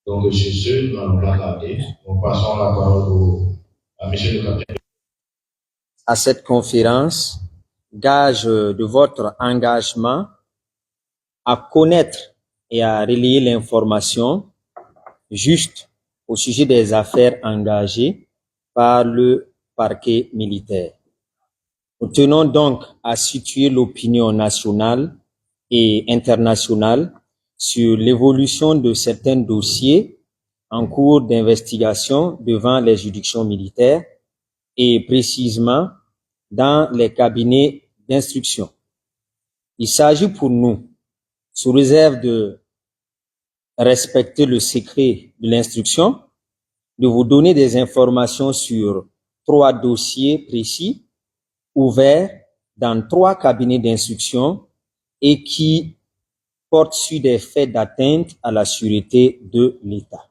Donc, sur ce, nous allons la garder. Nous passons la parole à M. le capitaine. À cette conférence, gage de votre engagement à connaître et à relayer l'information juste au sujet des affaires engagées par le parquet militaire. Nous tenons donc à situer l'opinion nationale et internationale sur l'évolution de certains dossiers en cours d'investigation devant les juridictions militaires et précisément dans les cabinets d'instruction. Il s'agit pour nous, sous réserve de respecter le secret de l'instruction, de vous donner des informations sur 3 dossiers précis ouverts dans 3 cabinets d'instruction et qui portent sur des faits d'atteinte à la sûreté de l'État.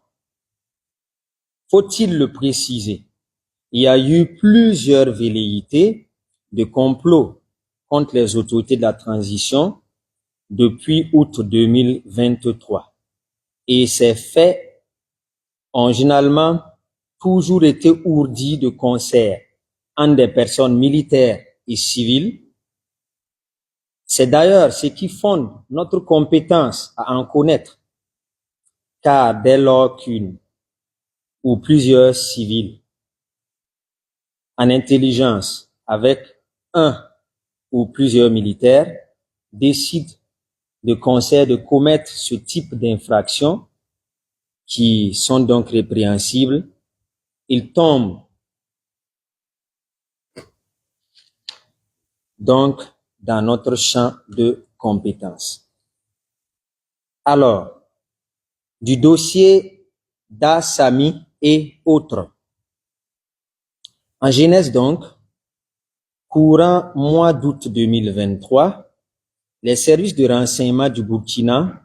Faut-il le préciser? Il y a eu plusieurs velléités de complot contre les autorités de la transition depuis août 2023. Et ces faits ont généralement toujours été ourdis de concert entre des personnes militaires et civiles. C'est d'ailleurs ce qui fonde notre compétence à en connaître, car dès lors qu'une ou plusieurs civils en intelligence avec un ou plusieurs militaires décident de concert de commettre ce type d'infractions qui sont donc répréhensibles, ils tombent donc dans notre champ de compétences. Alors, du dossier d'Assami et autres. En genèse donc, courant mois d'août 2023, les services de renseignement du Burkina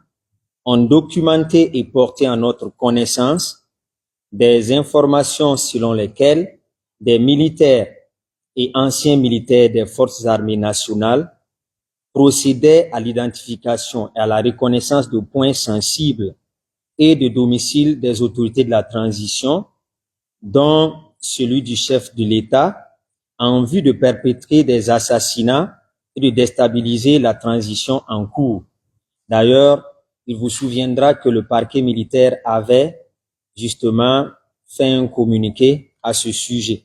ont documenté et porté à notre connaissance des informations selon lesquelles des militaires et anciens militaires des forces armées nationales procédaient à l'identification et à la reconnaissance de points sensibles et de domicile des autorités de la transition, dont celui du chef de l'État, en vue de perpétrer des assassinats et de déstabiliser la transition en cours. D'ailleurs, il vous souviendra que le parquet militaire avait justement fait un communiqué à ce sujet.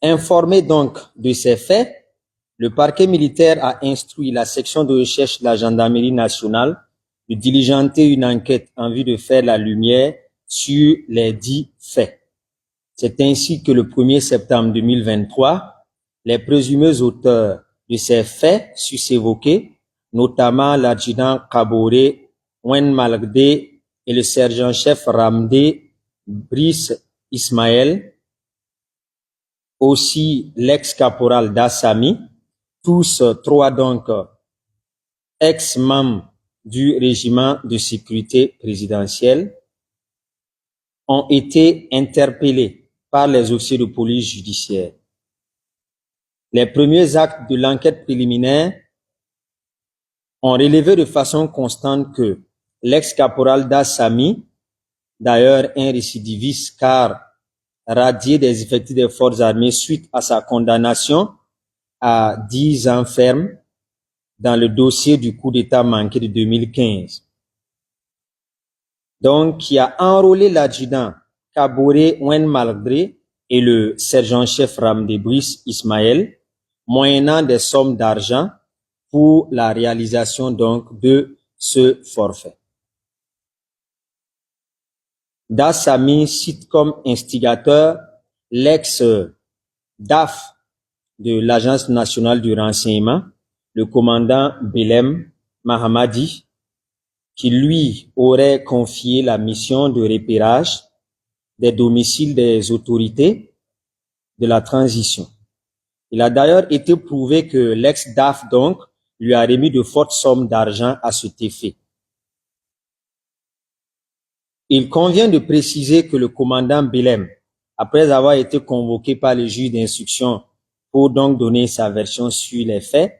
Informé donc de ces faits, le parquet militaire a instruit la section de recherche de la gendarmerie nationale de diligenter une enquête en vue de faire la lumière sur les dits faits. C'est ainsi que le 1er septembre 2023, les présumés auteurs de ces faits sus-évoqués, notamment l'adjudant Kaboré Wen Malgde et le sergent-chef Ramdé Brice Ismaël, aussi l'ex-caporal d'Assami, tous 3 donc ex-membres du régiment de sécurité présidentielle, ont été interpellés par les officiers de police judiciaire. Les premiers actes de l'enquête préliminaire ont relevé de façon constante que l'ex-caporal d'Assami, d'ailleurs un récidiviste car radié des effectifs des forces armées suite à sa condamnation à 10 ans ferme dans le dossier du coup d'État manqué de 2015. Donc, qui a enrôlé l'adjudant Kaboré Wen Malgde et le sergent-chef Ramdé Brice Ismaël, moyennant des sommes d'argent pour la réalisation donc de ce forfait. Dassami cite comme instigateur l'ex-DAF de l'Agence nationale du renseignement, le commandant Belem Mahamadi, qui lui aurait confié la mission de repérage des domiciles des autorités de la transition. Il a d'ailleurs été prouvé que l'ex-DAF donc lui a remis de fortes sommes d'argent à cet effet. Il convient de préciser que le commandant Belem, après avoir été convoqué par le juge d'instruction pour donc donner sa version sur les faits,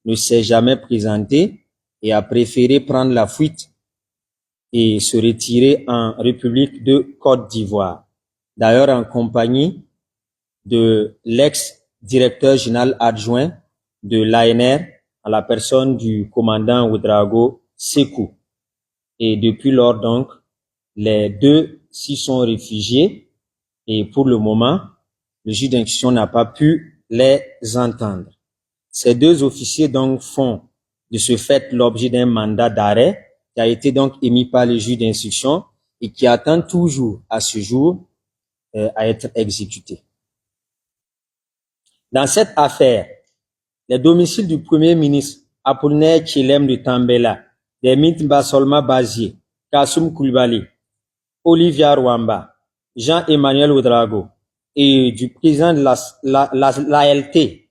ne s'est jamais présenté et a préféré prendre la fuite et se retirer en République de Côte d'Ivoire. D'ailleurs, en compagnie de l'ex-directeur général adjoint de l'ANR, en la personne du commandant Ouedraogo Sékou. Et depuis lors, donc, les deux s'y sont réfugiés et pour le moment, le juge d'instruction n'a pas pu les entendre. Ces deux officiers donc font de ce fait l'objet d'un mandat d'arrêt qui a été donc émis par le juge d'instruction et qui attend toujours à ce jour à être exécuté. Dans cette affaire, les domiciles du Premier ministre Apollinaire Tchilem de Tambela, des Mitmba Solma Bazier, Kassoum Koulibaly, Olivia Rwamba, Jean-Emmanuel Ouedraogo et du président de l'ALT,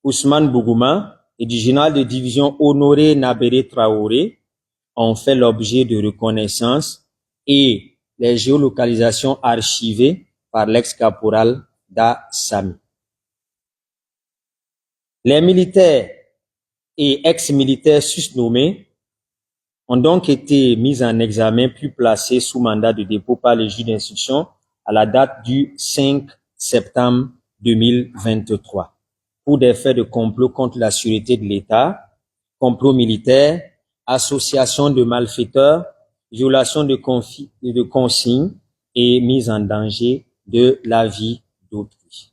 Ousmane Bougouma, et du général de division Honoré Nabéré Traoré ont fait l'objet de reconnaissance et les géolocalisations archivées par l'ex-caporal Da Sami. Les militaires et ex-militaires susnommés ont donc été mis en examen puis placés sous mandat de dépôt par le juge d'instruction à la date du 5 septembre 2023 pour des faits de complot contre la sûreté de l'État, complot militaire, association de malfaiteurs, violation de consignes et mise en danger de la vie d'autrui.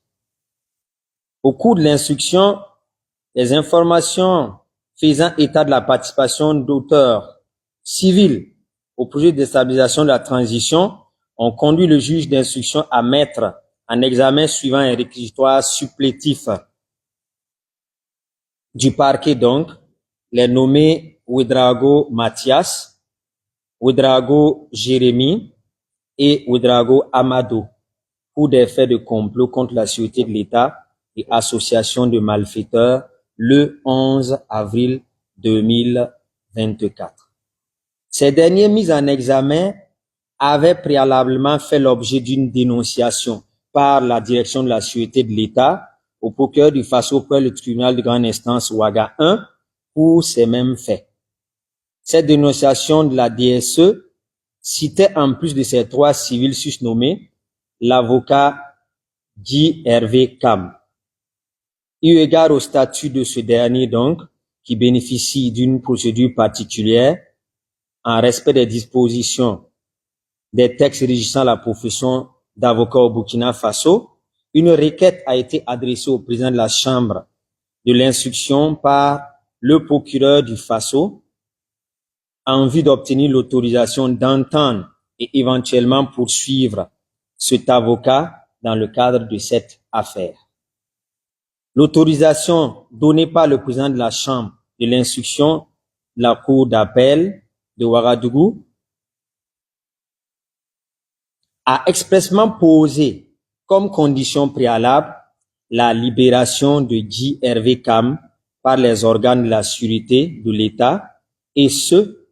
Au cours de l'instruction, les informations faisant état de la participation d'auteurs civils au projet de stabilisation de la transition ont conduit le juge d'instruction à mettre en examen suivant un réquisitoire supplétif du parquet donc, les nommés Ouedraogo Mathias, Ouedraogo Jérémy et Ouedraogo Amadou pour des faits de complot contre la sûreté de l'État et association de malfaiteurs le 11 avril 2024. Ces derniers mis en examen avaient préalablement fait l'objet d'une dénonciation par la direction de la sûreté de l'État au procureur du Faso auprès du tribunal de grande instance Ouaga 1 pour ces mêmes faits. Cette dénonciation de la DSE citait en plus de ces trois civils susnommés l'avocat Guy Hervé Cam. Eu égard au statut de ce dernier donc, qui bénéficie d'une procédure particulière en respect des dispositions des textes régissant la profession d'avocat au Burkina Faso, une requête a été adressée au président de la Chambre de l'instruction par le procureur du Faso en vue d'obtenir l'autorisation d'entendre et éventuellement poursuivre cet avocat dans le cadre de cette affaire. L'autorisation donnée par le président de la Chambre de l'instruction de la Cour d'appel de Ouagadougou a expressément posé comme condition préalable la libération de Guy Hervé Cam par les organes de la sûreté de l'État et ce,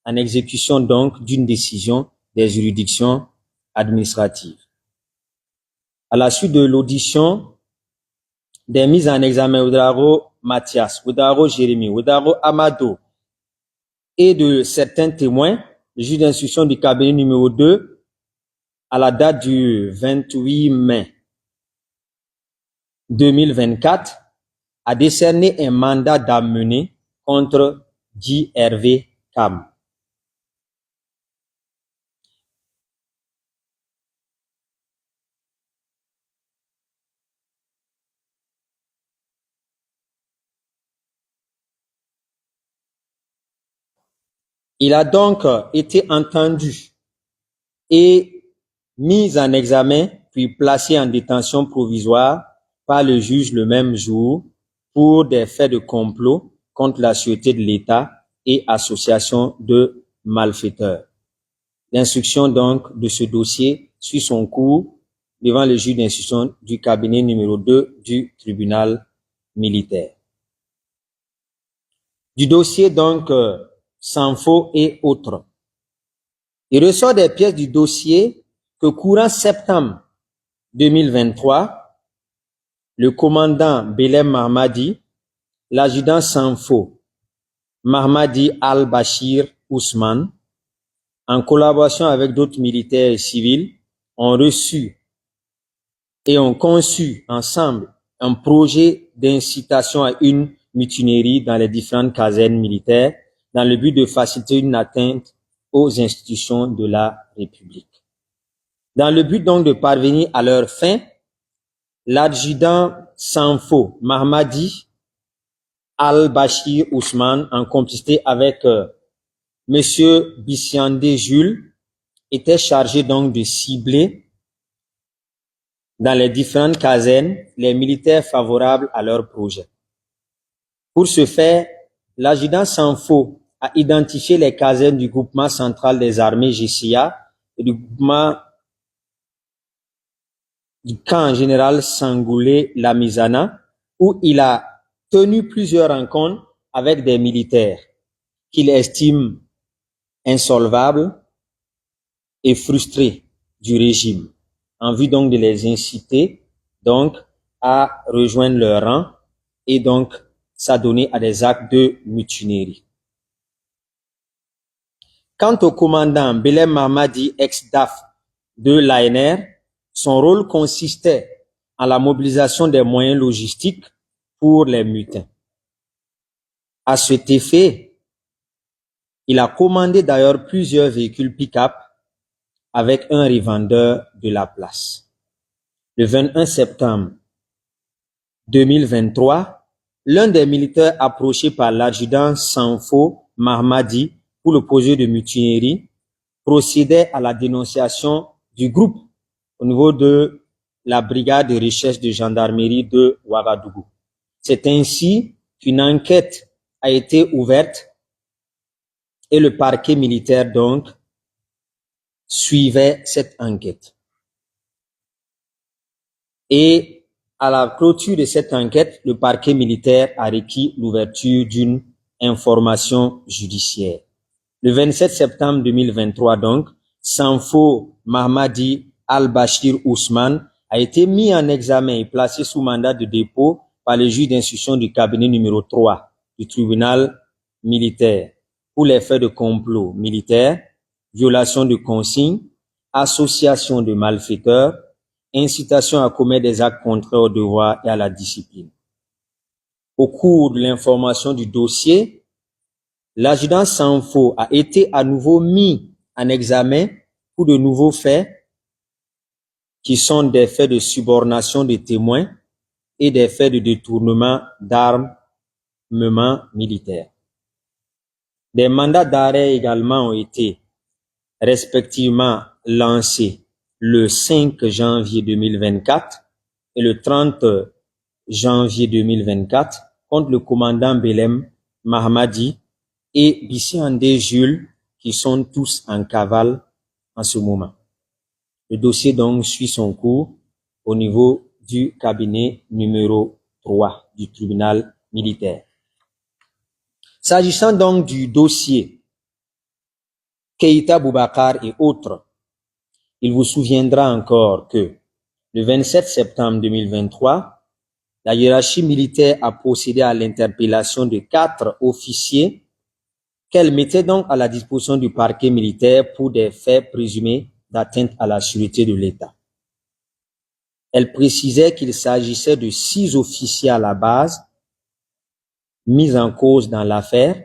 en exécution donc d'une décision des juridictions administratives. À la suite de l'audition des mises en examen Ouedraogo Mathias, Ouedraogo Jérémy, Ouedraogo Amadou et de certains témoins, le juge d'instruction du cabinet numéro 2 à la date du 28 mai 2024 a décerné un mandat d'amener contre Guy Hervé Cam. Il a donc été entendu et mis en examen puis placé en détention provisoire par le juge le même jour pour des faits de complot contre la sûreté de l'État et association de malfaiteurs. L'instruction donc de ce dossier suit son cours devant le juge d'instruction du cabinet numéro 2 du tribunal militaire. Du dossier donc Sanfo et autres. Il ressort des pièces du dossier que courant septembre 2023, le commandant Belem Mahmadi, l'adjudant Sanfo Mahmadi Al-Bashir Ousmane en collaboration avec d'autres militaires et civils, ont reçu et ont conçu ensemble un projet d'incitation à une mutinerie dans les différentes casernes militaires dans le but de faciliter une atteinte aux institutions de la République. Dans le but donc de parvenir à leur fin, l'adjudant Sanfo Mahmadi Al-Bashir Ousmane, en complicité avec Monsieur Bissiandé Jules, était chargé donc de cibler dans les différentes casernes les militaires favorables à leur projet. Pour ce faire, l'adjudant Sanfo a identifié les casernes du groupement central des armées GCA et du groupement du camp général Sangoulé Lamizana, où il a tenu plusieurs rencontres avec des militaires qu'il estime insolvables et frustrés du régime, en vue donc de les inciter donc à rejoindre leur rang et donc s'adonner à des actes de mutinerie. Quant au commandant Belem Mahmadi, ex-DAF de l'ANR, son rôle consistait en la mobilisation des moyens logistiques pour les mutins. À cet effet, il a commandé d'ailleurs plusieurs véhicules pick-up avec un revendeur de la place. Le 21 septembre 2023, l'un des militaires approchés par l'adjudant Sanfo Mahmadi pour le projet de mutinerie procédait à la dénonciation du groupe au niveau de la brigade de recherche de gendarmerie de Ouagadougou. C'est ainsi qu'une enquête a été ouverte et le parquet militaire donc suivait cette enquête. Et à la clôture de cette enquête, le parquet militaire a requis l'ouverture d'une information judiciaire. Le 27 septembre 2023 donc, Sanfo Mahmadi Al-Bashir Ousmane a été mis en examen et placé sous mandat de dépôt par le juge d'instruction du cabinet numéro 3 du tribunal militaire pour les faits de complot militaire, violation de consignes, association de malfaiteurs, incitation à commettre des actes contraires au devoir et à la discipline. Au cours de l'information du dossier, l'adjudant Sanfo a été à nouveau mis en examen pour de nouveaux faits qui sont des faits de subornation des témoins et des faits de détournement d'armement militaire. Des mandats d'arrêt également ont été respectivement lancés le 5 janvier 2024 et le 30 janvier 2024 contre le commandant Belem Mahmadi et Bissiandé Jules, qui sont tous en cavale en ce moment. Le dossier donc suit son cours au niveau du cabinet numéro 3 du tribunal militaire. S'agissant donc du dossier Keïta Boubacar et autres, il vous souviendra encore que le 27 septembre 2023, la hiérarchie militaire a procédé à l'interpellation de 4 officiers qu'elle mettait donc à la disposition du parquet militaire pour des faits présumés d'atteinte à la sûreté de l'État. Elle précisait qu'il s'agissait de 6 officiers à la base mis en cause dans l'affaire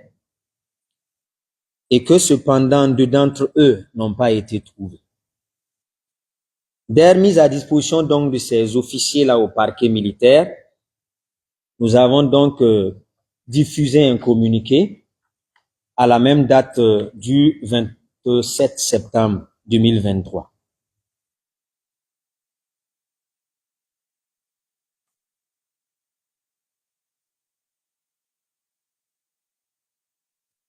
et que cependant 2 d'entre eux n'ont pas été trouvés. Dès mise à disposition donc de ces officiers-là au parquet militaire, nous avons donc diffusé un communiqué à la même date du 27 septembre 2023.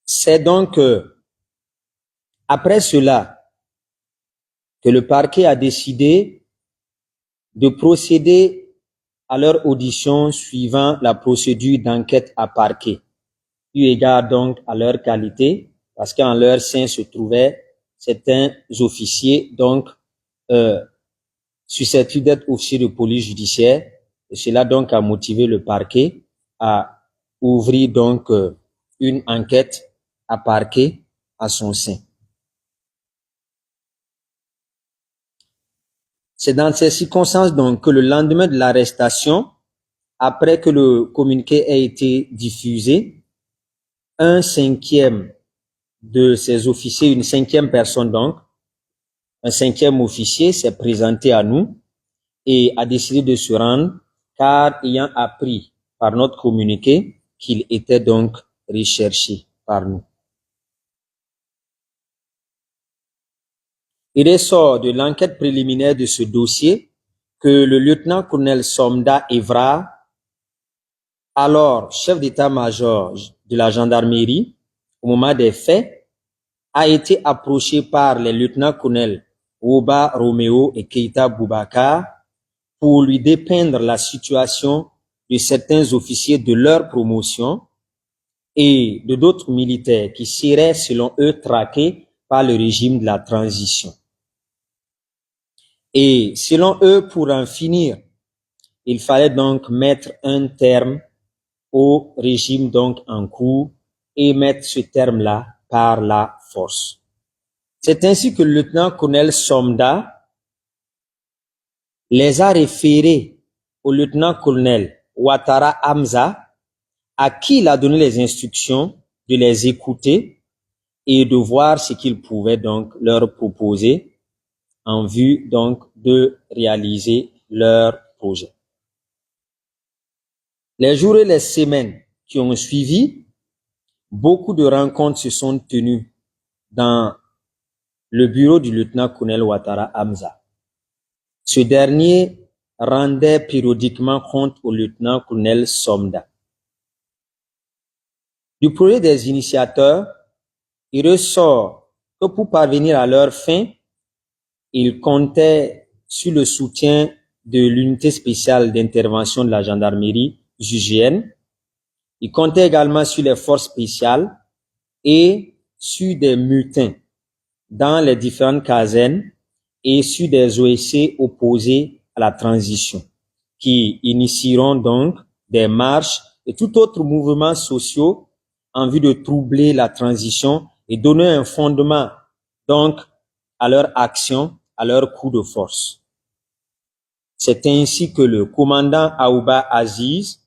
C'est donc après cela que le parquet a décidé de procéder à leur audition suivant la procédure d'enquête à parquet, eu égard donc à leur qualité, parce qu'en leur sein se trouvaient certains officiers donc susceptibles d'être officiers de police judiciaire, et cela donc a motivé le parquet à ouvrir donc une enquête à parquet à son sein. C'est dans ces circonstances donc que le lendemain de l'arrestation, après que le communiqué ait été diffusé, un cinquième de ces officiers, une cinquième personne donc, un cinquième officier s'est présenté à nous et a décidé de se rendre car ayant appris par notre communiqué qu'il était donc recherché par nous. Il ressort de l'enquête préliminaire de ce dossier que le lieutenant-colonel Somda Evra, alors chef d'état-major de la gendarmerie au moment des faits, a été approché par les lieutenants-colonels Oba Romeo et Keita Boubacar pour lui dépeindre la situation de certains officiers de leur promotion et de d'autres militaires qui seraient, selon eux, traqués par le régime de la transition. Et selon eux, pour en finir, il fallait donc mettre un terme au régime donc en cours et mettre ce terme-là par la force. C'est ainsi que le lieutenant-colonel Somda les a référés au lieutenant-colonel Ouattara Hamza, à qui il a donné les instructions de les écouter et de voir ce qu'il pouvait donc leur proposer en vue donc de réaliser leur projet. Les jours et les semaines qui ont suivi, beaucoup de rencontres se sont tenues dans le bureau du lieutenant-colonel Ouattara Hamza. Ce dernier rendait périodiquement compte au lieutenant-colonel Somda. Du projet des initiateurs, il ressort que pour parvenir à leur fin, ils comptaient sur le soutien de l'unité spéciale d'intervention de la gendarmerie JGN. Ils comptaient également sur les forces spéciales et sur des mutins dans les différentes casernes et sur des OSC opposés à la transition, qui initieront donc des marches et tout autre mouvement social en vue de troubler la transition et donner un fondement donc à leur action, à leur coup de force. C'est ainsi que le commandant Aouba Aziz,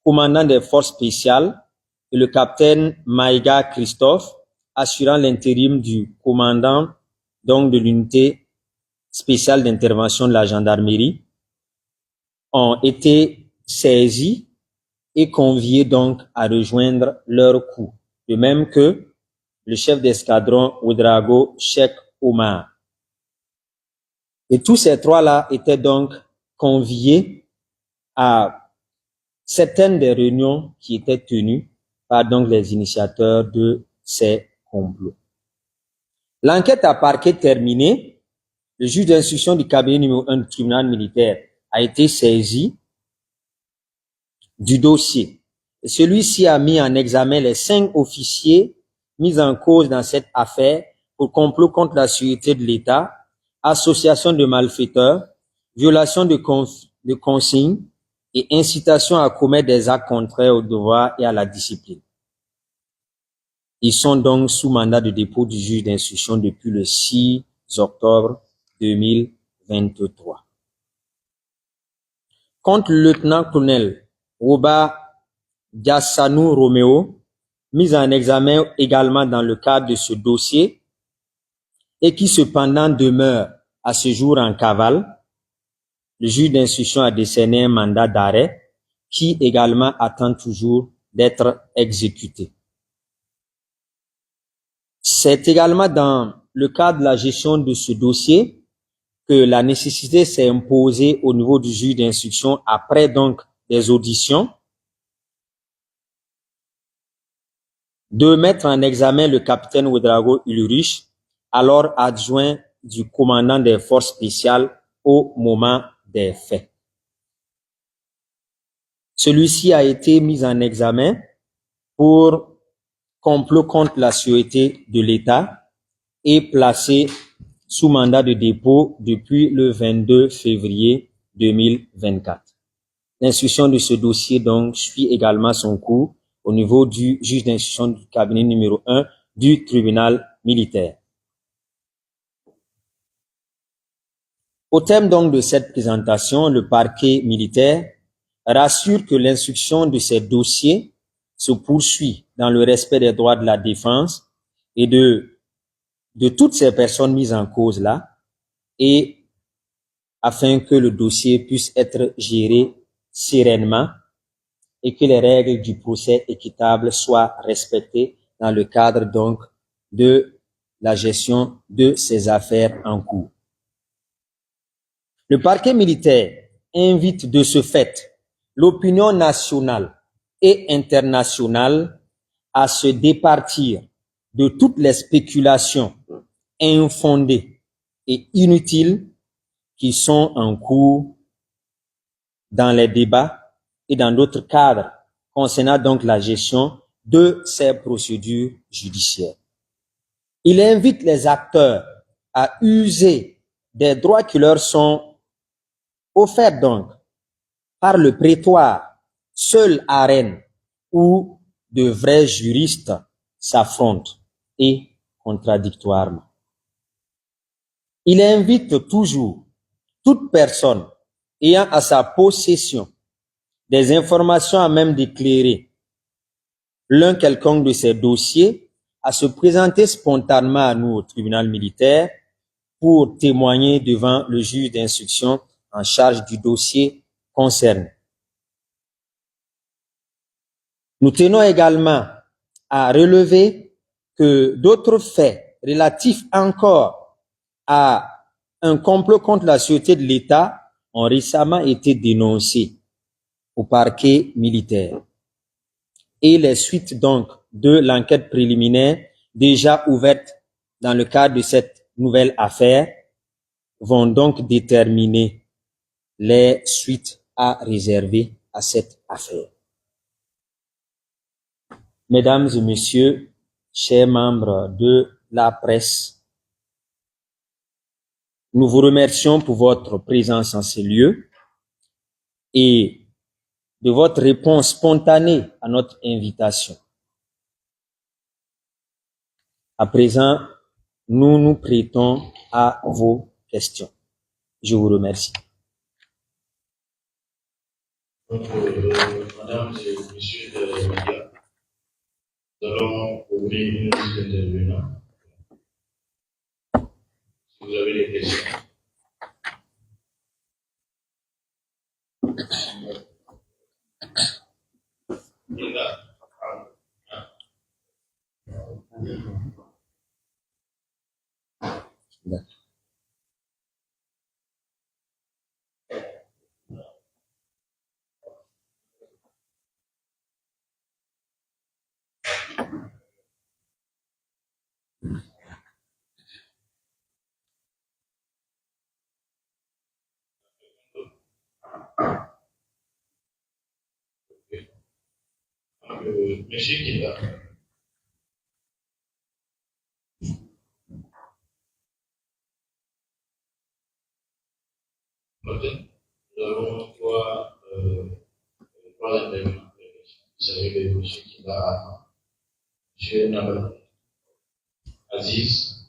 commandant des forces spéciales, et le capitaine Maïga Christophe, assurant l'intérim du commandant donc de l'unité spéciale d'intervention de la gendarmerie, ont été saisis et conviés donc à rejoindre leur coup, de même que le chef d'escadron Ouedraogo Cheikh Omar. Et tous ces trois-là étaient donc conviés à certaines des réunions qui étaient tenues par donc les initiateurs de ces complots. L'enquête à parquet terminée, le juge d'instruction du cabinet numéro 1 du tribunal militaire a été saisi du dossier. Et celui-ci a mis en examen les 5 officiers mis en cause dans cette affaire pour complot contre la sécurité de l'État, association de malfaiteurs, violation de consignes et incitation à commettre des actes contraires au devoir et à la discipline. Ils sont donc sous mandat de dépôt du juge d'instruction depuis le 6 octobre 2023. Contre le lieutenant-colonel Oba Diassanou Romeo, mis en examen également dans le cadre de ce dossier et qui cependant demeure à ce jour en cavale, le juge d'instruction a décerné un mandat d'arrêt qui également attend toujours d'être exécuté. C'est également dans le cadre de la gestion de ce dossier que la nécessité s'est imposée au niveau du juge d'instruction après donc des auditions de mettre en examen le capitaine Ouedraogo Ulrich, alors adjoint du commandant des forces spéciales au moment des faits. Celui-ci a été mis en examen pour complot contre la sûreté de l'État et placé sous mandat de dépôt depuis le 22 février 2024. L'instruction de ce dossier donc suit également son cours au niveau du juge d'instruction du cabinet numéro 1 du tribunal militaire. Au terme donc de cette présentation, le parquet militaire rassure que l'instruction de ces dossiers se poursuit dans le respect des droits de la défense et de toutes ces personnes mises en cause là, et afin que le dossier puisse être géré sereinement et que les règles du procès équitable soient respectées dans le cadre donc de la gestion de ces affaires en cours. Le parquet militaire invite de ce fait l'opinion nationale et internationale à se départir de toutes les spéculations infondées et inutiles qui sont en cours dans les débats et dans d'autres cadres concernant donc la gestion de ces procédures judiciaires. Il invite les acteurs à user des droits qui leur sont offerts donc par le prétoire, seule arène où de vrais juristes s'affrontent et contradictoirement. Il invite toujours toute personne ayant à sa possession des informations à même d'éclairer l'un quelconque de ces dossiers à se présenter spontanément à nous au tribunal militaire pour témoigner devant le juge d'instruction en charge du dossier concerné. Nous tenons également à relever que d'autres faits relatifs encore à un complot contre la sûreté de l'État ont récemment été dénoncés au parquet militaire. Et les suites donc de l'enquête préliminaire déjà ouverte dans le cadre de cette nouvelle affaire vont donc déterminer les suites à réserver à cette affaire. Mesdames et messieurs, chers membres de la presse, nous vous remercions pour votre présence en ces lieux et de votre réponse spontanée à notre invitation. À présent, nous nous prêtons à vos questions. Je vous remercie. Donc, madame et messieurs les médias, nous allons ouvrir une liste d'intervenants. Si vous avez des questions. Linda. Monsieur qui est là. Nous avons trois intervenants. Vous savez, monsieur qui est là, monsieur Nabal Aziz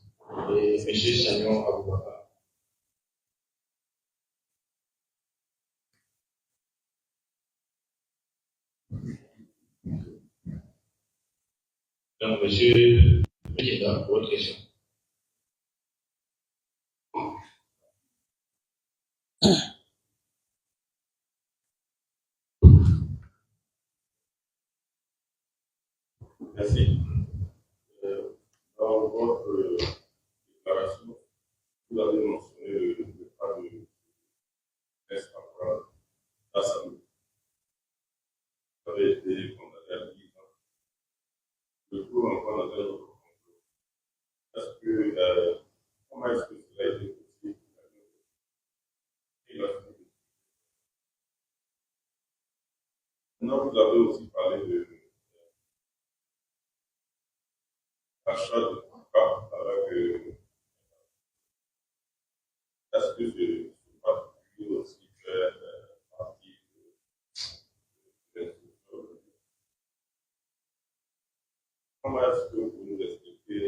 et monsieur Sagnon Aboubakar. Donc, monsieur Medina, votre question. Merci. Dans votre déclaration, vous avez mentionné le cas de test à Saint-Louis. Vous avez été condamné à 10 ans. Le coup encore dans un autre complot. Est-ce que, comment est-ce que cela a été possible? Maintenant, vous avez aussi parlé de l'achat de cas avec est-ce que ce particulier aussi fait partie de l'instruction? Comment est-ce que vous nous expliquez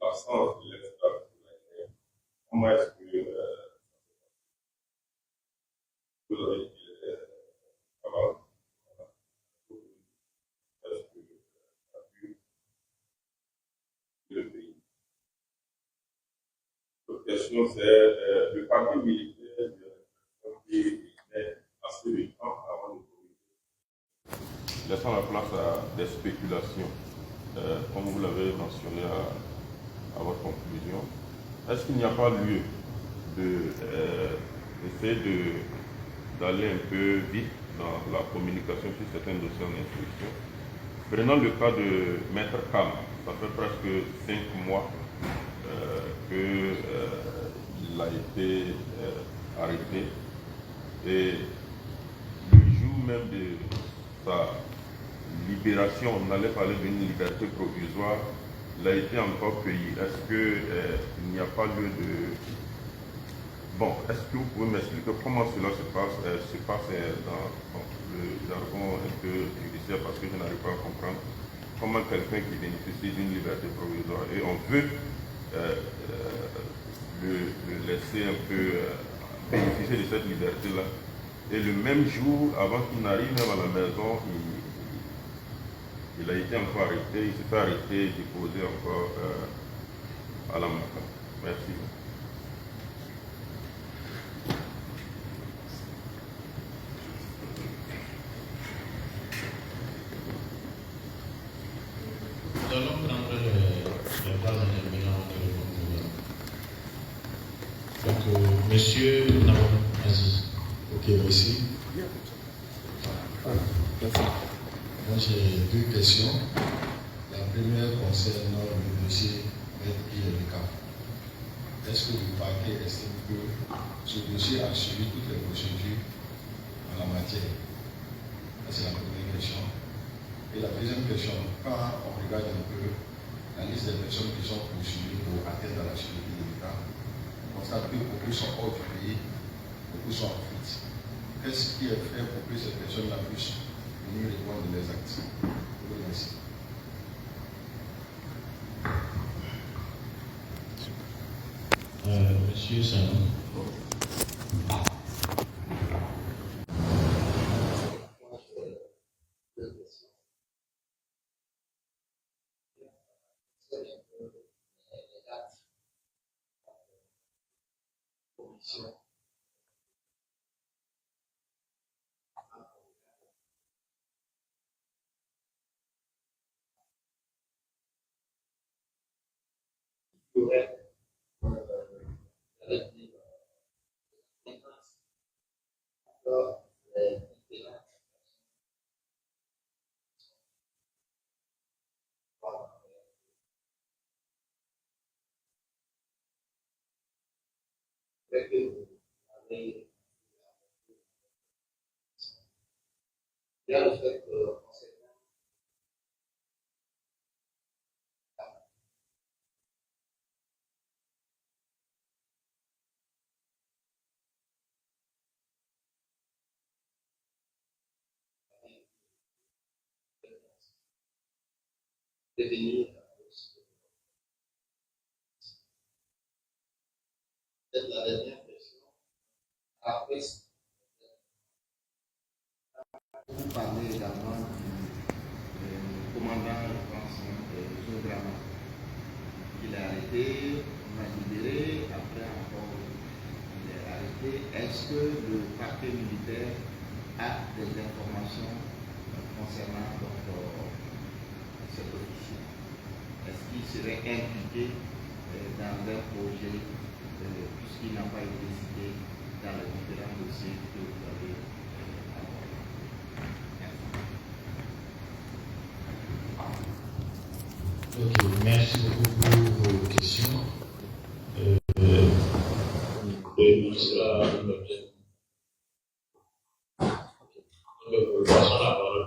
l'absence de l'extra? Comment comment est-ce que vous avez dit alors, est-ce que a pu le pays? L'autre question, c'est le parti militaire qui est assez récent avant de communiquer, laissant la place à des spéculations, comme vous l'avez mentionné à votre conclusion. Est-ce qu'il n'y a pas lieu d'essayer d'aller un peu vite dans la communication sur certains dossiers en instruction? Prenons le cas de Maître Kam, ça fait presque 5 mois qu'il a été arrêté, et le jour même de sa libération, on allait parler d'une liberté provisoire, il a été encore cueilli. Est-ce qu'il n'y a pas lieu de... Bon, est-ce que vous pouvez m'expliquer comment cela se passe dans le jargon un peu judiciaire, parce que je n'arrive pas à comprendre comment quelqu'un qui bénéficie d'une liberté provisoire et on veut le laisser un peu bénéficier de cette liberté-là, et le même jour, avant qu'il n'arrive même à la maison, il a été encore arrêté, il s'est fait arrêter et déposé encore à la main. Merci. Nous allons prendre les phrases intervenant de le gouvernement. Donc, monsieur Nabon Aziz. Ok, merci. Moi, j'ai 2 questions. La première concerne le dossier RILK. Est-ce que le parquet estime que ce dossier a suivi toutes les procédures en la matière? C'est la première question. Et la deuxième question, quand on regarde un peu la liste des personnes qui sont poursuivies pour atteindre à la sécurité de l'État, on constate que beaucoup sont hors du pays, beaucoup sont en fuite. Qu'est-ce qui est fait pour que ces personnes-là puissent venir répondre de leurs actes? Je vous remercie. Monsieur Sanon. La dernière question. Après, vous parlez également du commandant, je pense, Zodrama. Il est arrêté, on a libéré, après encore il est arrêté. Est-ce que le parquet militaire a des informations concernant cet officier? Est-ce qu'il serait impliqué dans un projet, puisqu'il n'a pas été cité dans les différents dossiers que vous avez abordés? Ok, merci beaucoup pour vos questions. Il sera passons la parole.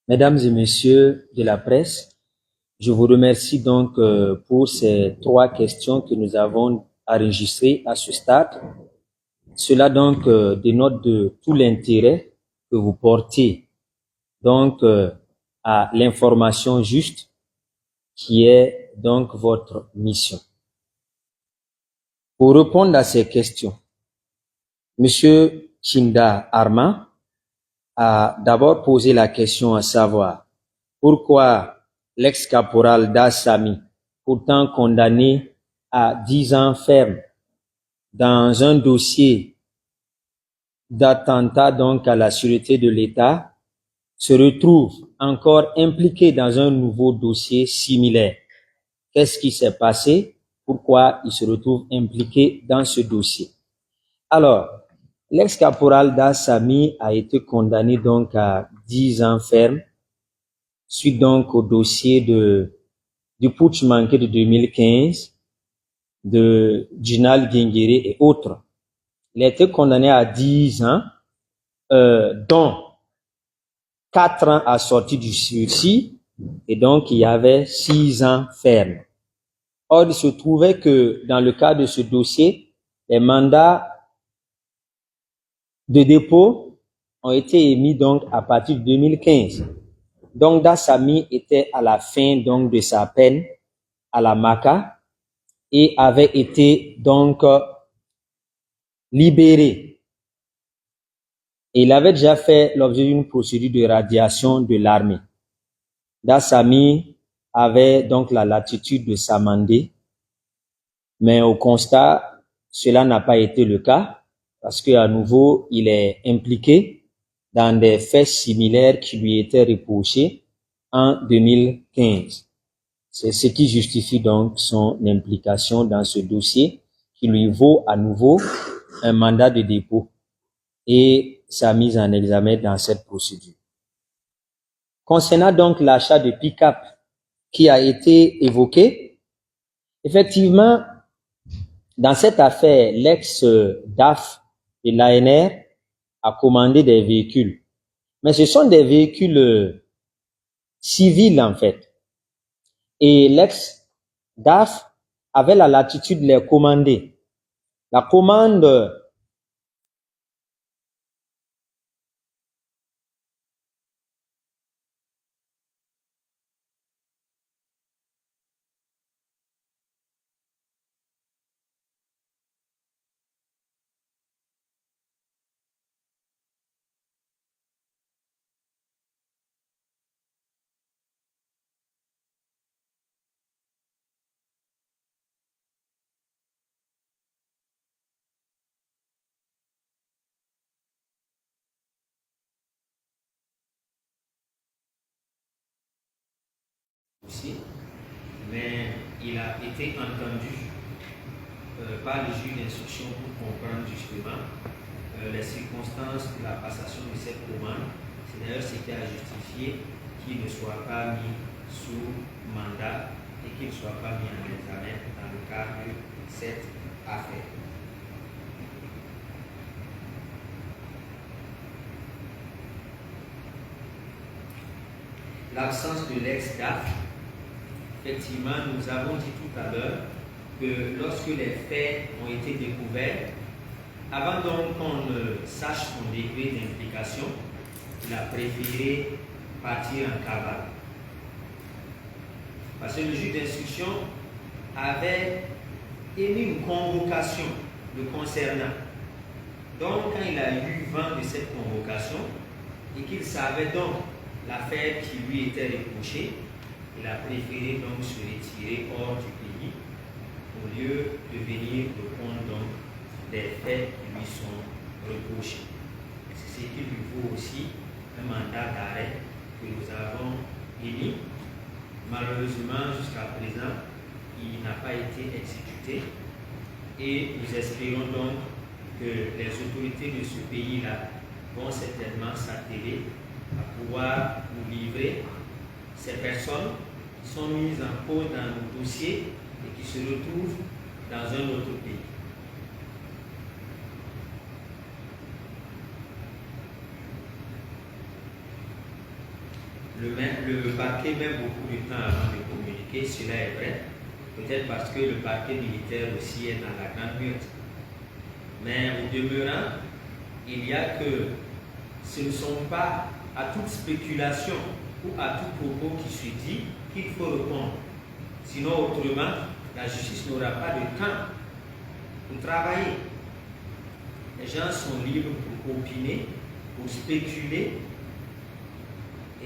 Mesdames et messieurs de la presse, je vous remercie donc pour ces 3 questions que nous avons enregistrées à ce stade. Cela donc dénote de tout l'intérêt que vous portez donc à l'information juste qui est donc votre mission. Pour répondre à ces questions, Monsieur Chinda Arma a d'abord posé la question à savoir pourquoi l'ex-caporal Dassami, pourtant condamné à 10 ans ferme dans un dossier d'attentat donc à la sûreté de l'État, se retrouve encore impliqué dans un nouveau dossier similaire. Qu'est-ce qui s'est passé? Pourquoi il se retrouve impliqué dans ce dossier? Alors, l'ex-caporal Dassami a été condamné donc à 10 ans ferme suite donc au dossier du putsch manqué de 2015 de Jinal Guinguéré et autres. Il a été condamné à 10 ans, dont 4 ans assortis du sursis, et donc il y avait 6 ans ferme. Or, il se trouvait que dans le cas de ce dossier, les mandats de dépôt ont été émis donc à partir de 2015. Donc, Dassami était à la fin donc de sa peine à la Maka et avait été donc libéré. Et il avait déjà fait l'objet d'une procédure de radiation de l'armée. Dassami avait donc la latitude de s'amender, mais au constat, cela n'a pas été le cas parce qu'à nouveau, il est impliqué dans des faits similaires qui lui étaient reprochés en 2015. C'est ce qui justifie donc son implication dans ce dossier qui lui vaut à nouveau un mandat de dépôt et sa mise en examen dans cette procédure. Concernant donc l'achat de pick-up qui a été évoqué, effectivement, dans cette affaire, l'ex-DAF de l'ANR a commandé des véhicules. Mais ce sont des véhicules civils en fait. Et l'ex-DAF avait la latitude de les commander. La commande aussi, mais il a été entendu par le juge d'instruction pour comprendre justement les circonstances de la passation de cette commande. C'est d'ailleurs ce qui a justifié qu'il ne soit pas mis sous mandat et qu'il ne soit pas mis en examen dans le cadre de cette affaire. L'absence de l'ex-DAF, effectivement, nous avons dit tout à l'heure que lorsque les faits ont été découverts, avant donc qu'on ne sache son degré d'implication, il a préféré partir en cavale. Parce que le juge d'instruction avait émis une convocation le concernant. Donc, quand il a eu vent de cette convocation et qu'il savait donc l'affaire qui lui était reprochée, il a préféré donc se retirer hors du pays au lieu de venir répondre donc des faits qui lui sont reprochés. C'est ce qui lui vaut aussi un mandat d'arrêt que nous avons émis. Malheureusement, jusqu'à présent, il n'a pas été exécuté et nous espérons donc que les autorités de ce pays-là vont certainement s'atteler à pouvoir nous livrer ces personnes sont mises en cause dans nos dossiers et qui se retrouvent dans un autre pays. Le parquet met beaucoup de temps avant de communiquer, cela est vrai, peut-être parce que le parquet militaire aussi est dans la grande muette. Mais au demeurant, il y a que ce ne sont pas à toute spéculation ou à tout propos qui se dit qu'il faut répondre. Sinon, autrement, la justice n'aura pas de temps pour travailler. Les gens sont libres pour opiner, pour spéculer,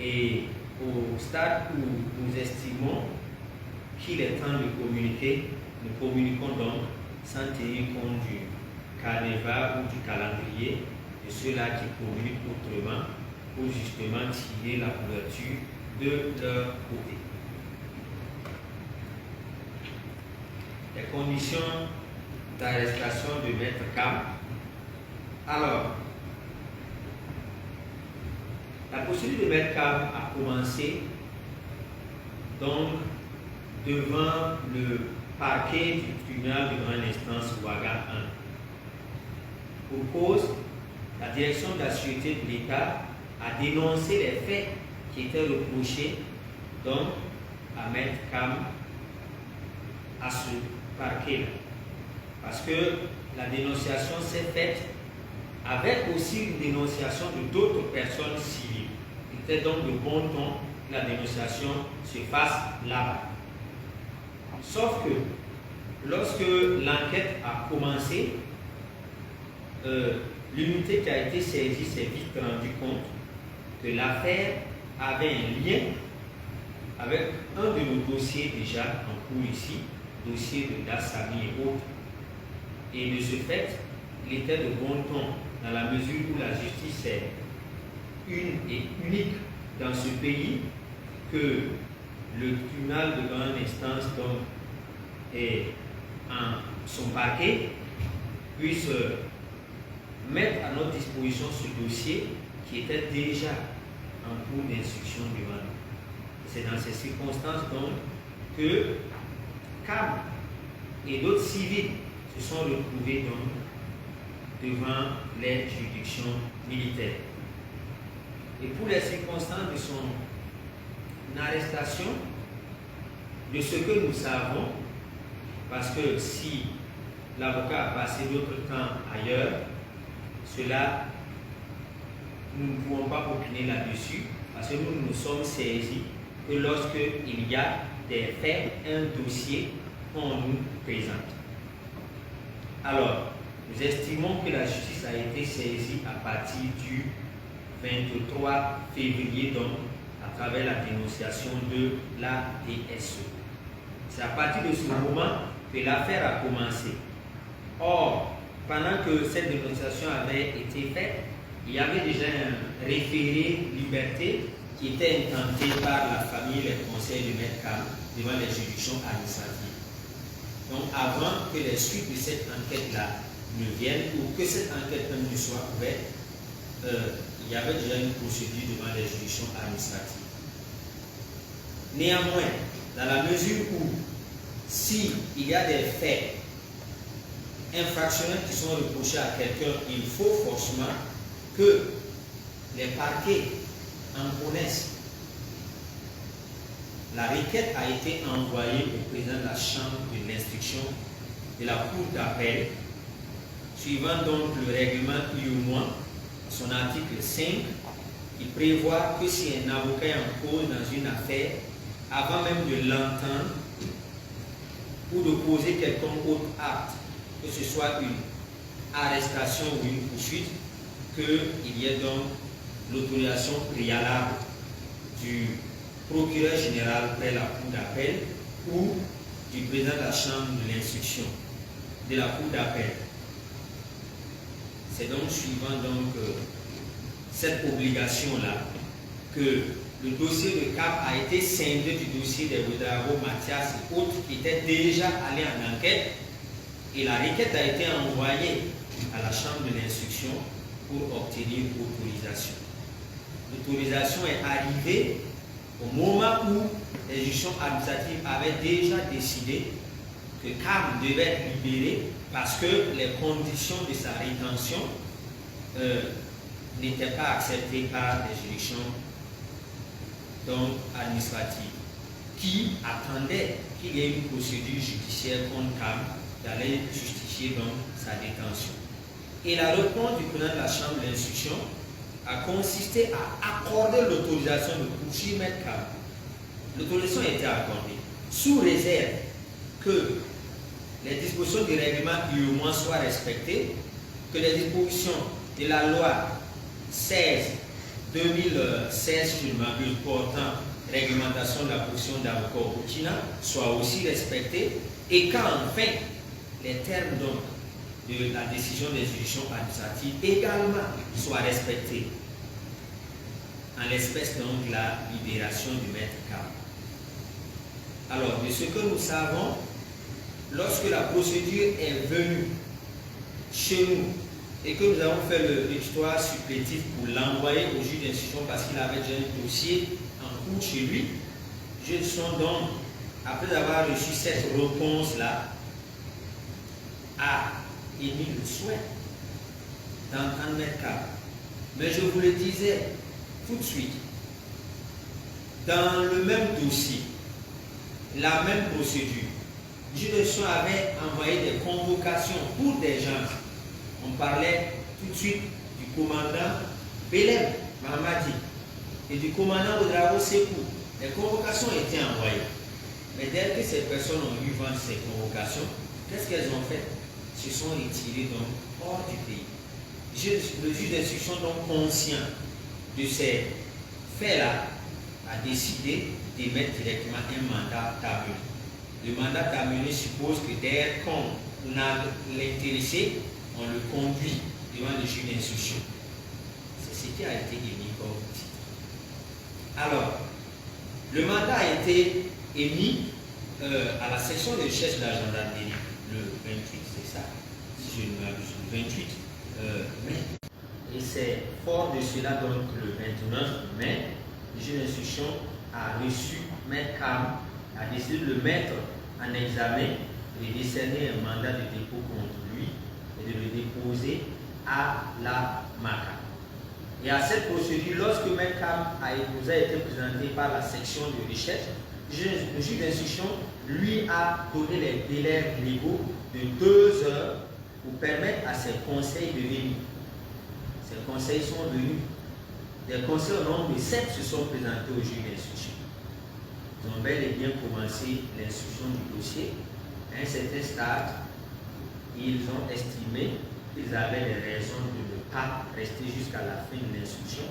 et au stade où nous estimons qu'il est temps de communiquer, nous communiquons donc sans tenir compte du carnaval ou du calendrier de ceux-là qui communiquent autrement pour justement tirer la couverture de leur côté. Les conditions d'arrestation de Maître Cam. Alors, la procédure de Maître Cam a commencé donc devant le parquet du tribunal de grande instance Ouaga 1. Pour cause, la direction de la sûreté de l'État a dénoncé les faits qui étaient reprochés donc à Maître Cam à ce parquet-là. Parce que la dénonciation s'est faite avec aussi une dénonciation de d'autres personnes civiles. Il était donc de bon ton que la dénonciation se fasse là-bas. Sauf que lorsque l'enquête a commencé, l'unité qui a été saisie s'est vite rendu compte que l'affaire avait un lien avec un de nos dossiers déjà en cours ici, dossier de Dassami et autres. Et de ce fait, il était de bon ton dans la mesure où la justice est une et unique dans ce pays, que le tribunal de grande instance donc, et en son parquet puisse mettre à notre disposition ce dossier qui était déjà en cours d'instruction devant nous. C'est dans ces circonstances donc que Cam et d'autres civils se sont retrouvés donc devant les juridictions militaires. Et pour les circonstances de son arrestation, de ce que nous savons, parce que si l'avocat a passé d'autres temps ailleurs, cela, nous ne pouvons pas opiner là-dessus, parce que nous nous sommes saisis que lorsqu'il y a des faits, un dossier qu'on nous présente. Alors, nous estimons que la justice a été saisie à partir du 23 février, donc, à travers la dénonciation de la DSE. C'est à partir de ce moment que l'affaire a commencé. Or, pendant que cette dénonciation avait été faite, il y avait déjà un référé liberté qui était intenté par la famille et les conseils de Maître Cam devant les juridictions administratives. Donc, avant que les suites de cette enquête-là ne viennent ou que cette enquête même ne soit ouverte, il y avait déjà une procédure devant les juridictions administratives. Néanmoins, dans la mesure où, s'il y a des faits infractionnels qui sont reprochés à quelqu'un, il faut forcément que les parquets en connaissent. La requête a été envoyée au président de la Chambre de l'instruction de la Cour d'appel, suivant donc le règlement UOMOA, son article 5, qui prévoit que si un avocat est en cause dans une affaire, avant même de l'entendre ou de poser quelconque autre acte, que ce soit une arrestation ou une poursuite, qu'il y ait donc l'autorisation préalable du procureur général près la Cour d'appel ou du président de la Chambre de l'instruction de la Cour d'appel. C'est donc suivant donc cette obligation-là que le dossier de Cap a été scindé du dossier des Ouedraogo, Mathias et autres qui étaient déjà allés en enquête, et la requête a été envoyée à la Chambre de l'instruction pour obtenir l'autorisation. L'autorisation est arrivée au moment où les juridictions administratives avaient déjà décidé que Cam devait être libéré parce que les conditions de sa rétention n'étaient pas acceptées par les juridictions administratives qui attendaient qu'il y ait une procédure judiciaire contre Cam qui allait justifier donc sa détention. Et la réponse du président de la Chambre d'instruction a consisté à accorder l'autorisation de poursuivre Maître Cam. L'autorisation a été accordée sous réserve que les dispositions du règlement UEMOA soient respectées, que les dispositions de la loi 16-2016 sur le portant réglementation de la profession d'avocat au Burkina soient aussi respectées et qu'enfin les termes donc de la décision des juridictions administratives également soient respectés, en l'espèce donc de la libération du Maître Cam. Alors, de ce que nous savons, lorsque la procédure est venue chez nous et que nous avons fait le tutorat supplétif pour l'envoyer au juge d'instruction parce qu'il avait déjà un dossier en cours chez lui, je suis donc, après avoir reçu cette réponse-là, a émis le souhait d'entendre Maître Cam. Mais je vous le disais tout de suite, dans le même dossier, la même procédure, le juge d'instruction avait envoyé des convocations pour des gens. On parlait tout de suite du commandant Belem Mahamadi et du commandant Ouedraogo Sékou. Les convocations étaient envoyées. Mais dès que ces personnes ont eu vent de ces convocations, qu'est-ce qu'elles ont fait? Se sont retirées donc hors du pays. Le juge d'instruction, donc conscient de ces faits-là, a décidé d'émettre directement un mandat d'amener. Le mandat d'amener suppose que dès qu'on a l'intéressé, on le conduit devant le juge d'instruction. C'est ce qui a été émis comme titre. Alors, le mandat a été émis à la section de recherche de la gendarmerie le 28, c'est ça, si je ne m'abuse, le 28 mai. Et c'est fort de cela donc le 29 mai, le juge d'instruction a reçu Maître Cam, a décidé de le mettre en examen, de décerner un mandat de dépôt contre lui et de le déposer à la MACA. Et à cette procédure, lorsque Maître Cam nous a été présenté par la section de recherche, le juge d'instruction lui a donné les délais légaux de 2 heures pour permettre à ses conseils de venir. Ces conseils sont venus. Des conseils au nombre de 7 se sont présentés au juge d'instruction. Ils ont bel et bien commencé l'instruction du dossier. À un certain stade, ils ont estimé qu'ils avaient les raisons de ne pas rester jusqu'à la fin de l'instruction.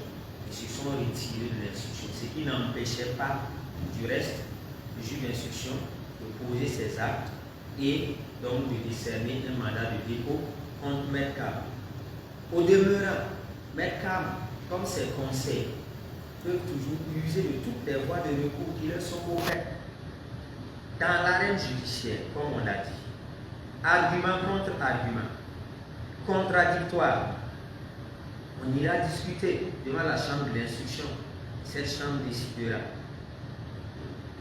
Ils se sont retirés de l'instruction, ce qui n'empêchait pas du reste le juge d'instruction de poser ses actes et donc de décerner un mandat de dépôt contre Maître Cam. Au demeurant, Maître Cam, comme ses conseils, peuvent toujours user de toutes les voies de recours qui leur sont ouvertes. Dans l'arène judiciaire, comme on l'a dit, argument contre argument, contradictoire, on ira discuter devant la chambre d'instruction. Cette chambre décidera.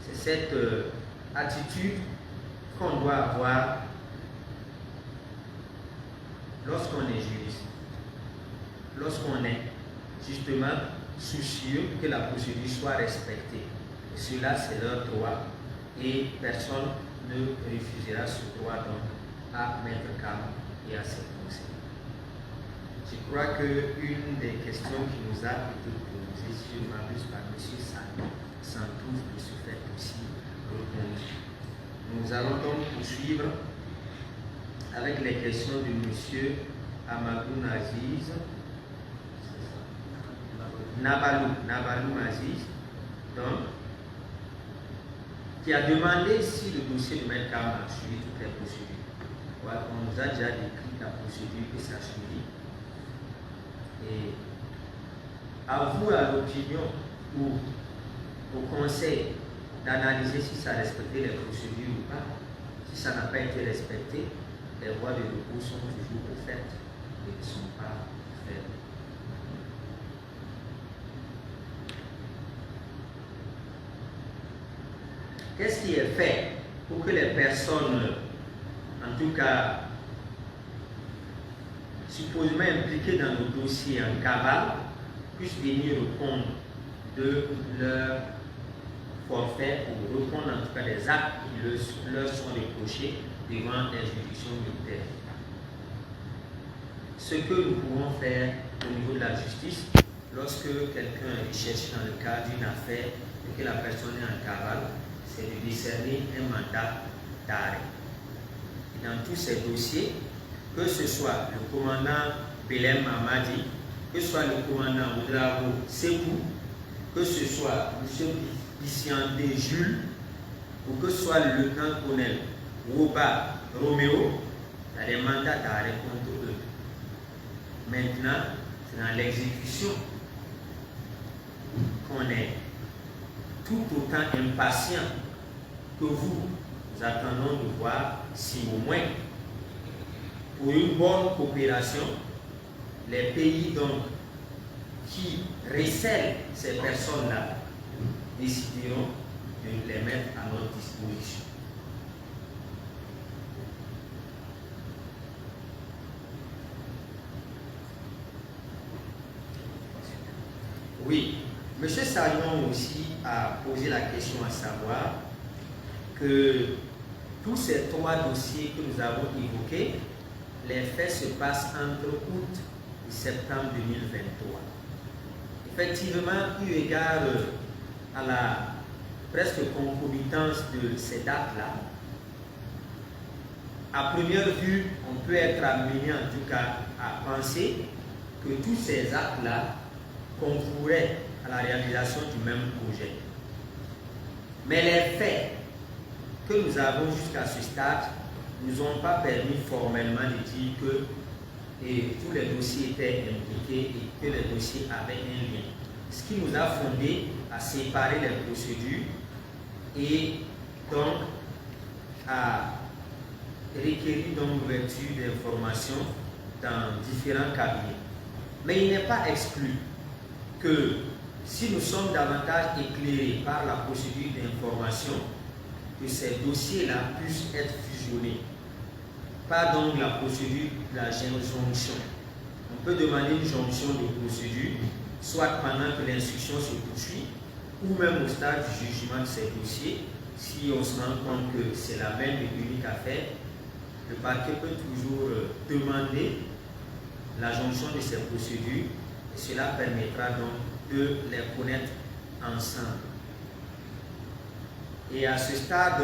C'est cette attitude qu'on doit avoir lorsqu'on est juriste, lorsqu'on est justement soucieux que la procédure soit respectée. Et cela, c'est leur droit et personne ne refusera ce droit donc à Maître Cam et à ses conseils. Je crois qu'une des questions qui nous a été posée, si je ne m'abuse, par M. Santouf de ce fait aussi répondre. Nous allons donc poursuivre avec les questions de M. Amadou Aziz, Nabalou Aziz, donc, qui a demandé si le dossier de Maître Cam a suivi toutes les procédures. Voilà, on nous a déjà décrit la procédure que ça a suivi. Et à vous, à l'opinion ou au conseil, d'analyser si ça a respecté les procédures ou pas. Si ça n'a pas été respecté, les voies de recours sont toujours offertes et ne sont pas faites. qu'est-ce qui est fait pour que les personnes, en tout cas supposément impliquées dans nos dossiers en cavale, puissent venir répondre de leur forfait ou répondre en tout cas des actes qui leur sont reprochés devant les juridictions militaires. Ce que nous pouvons faire au niveau de la justice, lorsque quelqu'un est recherché dans le cadre d'une affaire et que la personne est en cavale, c'est de décerner un mandat d'arrêt. Et dans tous ces dossiers, que ce soit le commandant Belem Mamadi, que ce soit le commandant Oudrago Sekou, que ce soit M. Bissiandé Jules, ou que ce soit le lieutenant-colonel Woba Roméo, il y a des mandats d'arrêt contre eux. Maintenant, c'est dans l'exécution qu'on est tout autant impatient que vous. Nous attendons de voir si au moins, pour une bonne coopération, les pays donc qui recèlent ces personnes-là décideront de les mettre à notre disposition. Oui, M. Salion aussi a posé la question à savoir que tous ces 3 dossiers que nous avons évoqués, les faits se passent entre août et septembre 2023. Effectivement, eu égard à la presque concomitance de ces dates-là, à première vue, on peut être amené en tout cas à penser que tous ces actes-là concouraient à la réalisation du même projet. Mais les faits que nous avons jusqu'à ce stade ne nous ont pas permis formellement de dire que tous les dossiers étaient impliqués et que les dossiers avaient un lien. Ce qui nous a fondé à séparer les procédures et donc à requérir l'ouverture d'informations dans différents cabinets. Mais il n'est pas exclu que si nous sommes davantage éclairés par la procédure d'information, que ces dossiers-là puissent être fusionnés. Pas donc la procédure de la jonction. On peut demander une jonction de procédure, soit pendant que l'instruction se poursuit, ou même au stade du jugement de ces dossiers. Si on se rend compte que c'est la même et unique affaire, le parquet peut toujours demander la jonction de ces procédures et cela permettra donc de les connaître ensemble. Et à ce stade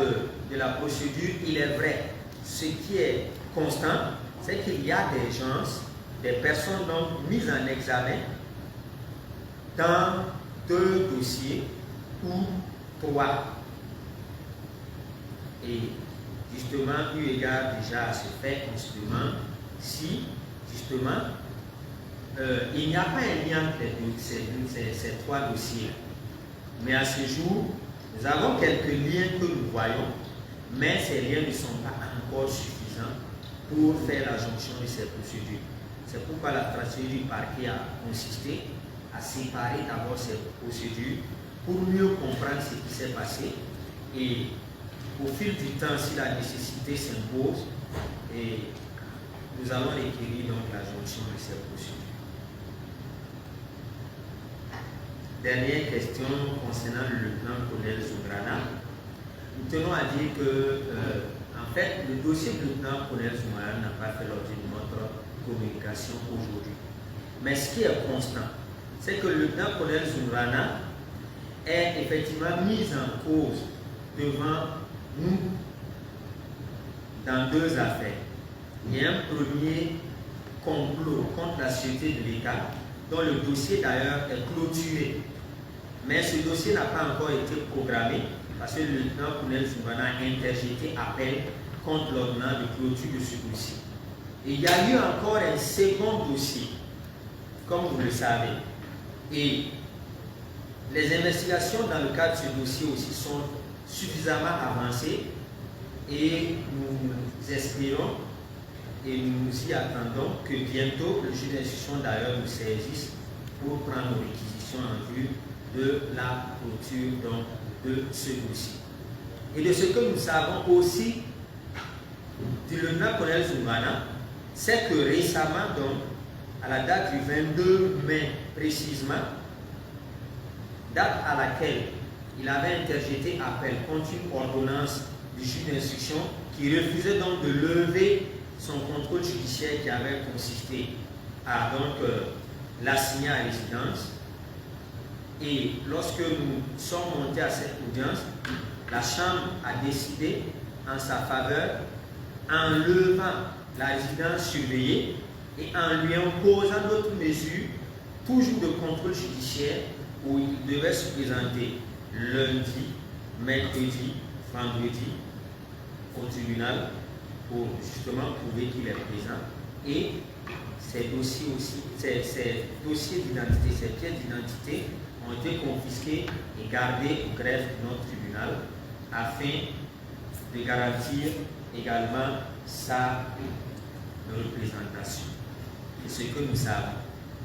de la procédure, il est vrai, ce qui est constant, c'est qu'il y a des gens, des personnes donc mises en examen dans 2 dossiers ou 3. Et justement, eu égard déjà à ce fait, on se demande si, justement, il n'y a pas un lien entre ces 3 dossiers. Mais à ce jour, nous avons quelques liens que nous voyons, mais ces liens ne sont pas encore suffisants pour faire la jonction de ces procédures. C'est pourquoi la stratégie du parquet a consisté à séparer d'abord ces procédures pour mieux comprendre ce qui s'est passé et au fil du temps, si la nécessité s'impose, nous allons requérir donc la jonction de ces procédures. Dernière question concernant le lieutenant-colonel Zumbrana. Nous tenons à dire que, en fait, le dossier du lieutenant-colonel Zumbrana n'a pas fait l'objet de notre communication aujourd'hui. Mais ce qui est constant, c'est que le lieutenant-colonel Zumbrana est effectivement mis en cause devant nous dans 2 affaires. Il y a un premier complot contre la sûreté de l'État, dont le dossier d'ailleurs est clôturé. Mais ce dossier n'a pas encore été programmé parce que le lieutenant-colonel Zumbrana a interjeté appel contre l'ordonnance de clôture de ce dossier. Et il y a eu encore un second dossier, comme vous le savez. Et les investigations dans le cadre de ce dossier aussi sont suffisamment avancées et nous espérons et nous y attendons que bientôt le juge d'instruction d'ailleurs nous saisisse pour prendre nos réquisitions en vue de la clôture donc, de ce dossier. Et de ce que nous savons aussi du lieutenant-colonel Zoumana, c'est que récemment, donc, à la date du 22 mai précisément, date à laquelle il avait interjeté appel contre une ordonnance du juge d'instruction qui refusait donc de lever son contrôle judiciaire qui avait consisté à l'assigner à résidence. Et lorsque nous sommes montés à cette audience, la Chambre a décidé en sa faveur, en levant la résidence surveillée et en lui imposant d'autres mesures, toujours de contrôle judiciaire, où il devait se présenter lundi, mercredi, vendredi au tribunal pour justement prouver qu'il est présent. Et ces dossiers aussi, ces dossiers d'identité, ces pièces d'identité ont été confisqués et gardés au greffe de notre tribunal afin de garantir également sa représentation. C'est ce que nous savons.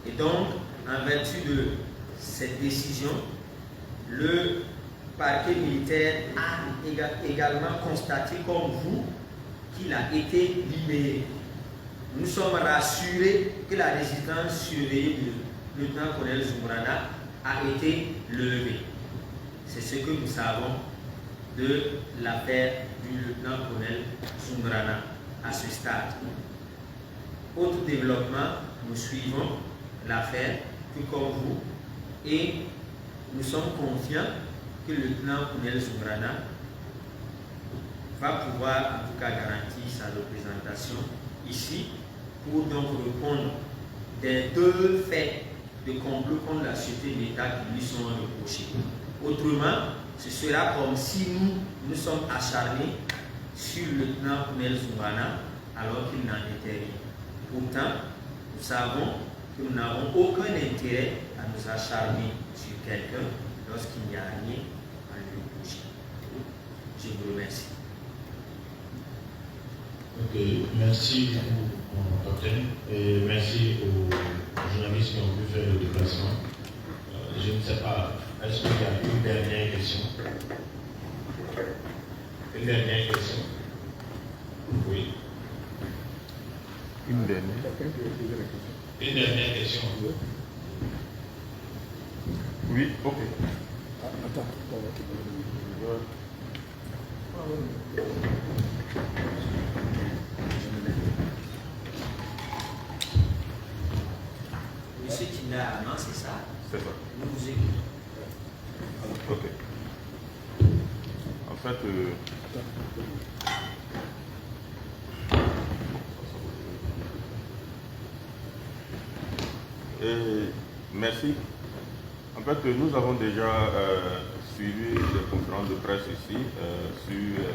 Et donc, en vertu de cette décision, le parquet militaire a également constaté, comme vous, qu'il a été libéré. Nous sommes rassurés que la résidence surveillée du lieutenant-colonel Zoumrana a été levée. C'est ce que nous savons de l'affaire du lieutenant-colonel Zoumrana à ce stade. Autre développement, nous suivons l'affaire tout comme vous et nous sommes confiants que le lieutenant-colonel Zoumrana va pouvoir en tout cas garantir sa représentation ici pour donc répondre des deux faits de complot contre la sûreté de l'État qui lui sont reprochés. Autrement, ce sera comme si nous sommes acharnés sur le lieutenant-colonel Zoumrana alors qu'il n'en était rien. Pourtant, nous savons que nous n'avons aucun intérêt à nous acharner sur quelqu'un lorsqu'il n'y a rien à lui reprocher. Je vous remercie. Ok, merci beaucoup, capitaine, et merci aux journalistes qui ont pu faire le déplacement. Je ne sais pas, est-ce qu'il y a une dernière question? Une dernière question? Oui. Une dernière. Une dernière question. Oui, ok. Monsieur Tina, non, c'est ça? C'est ça. Nous vous écoutons. Ok. En fait, merci. En fait, nous avons déjà suivi des conférences de presse ici sur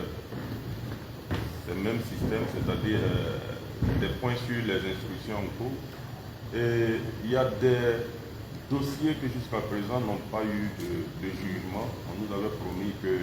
ce même système, c'est-à-dire des points sur les instructions en cours. Et il y a des dossiers que jusqu'à présent n'ont pas eu de jugement. On nous avait promis que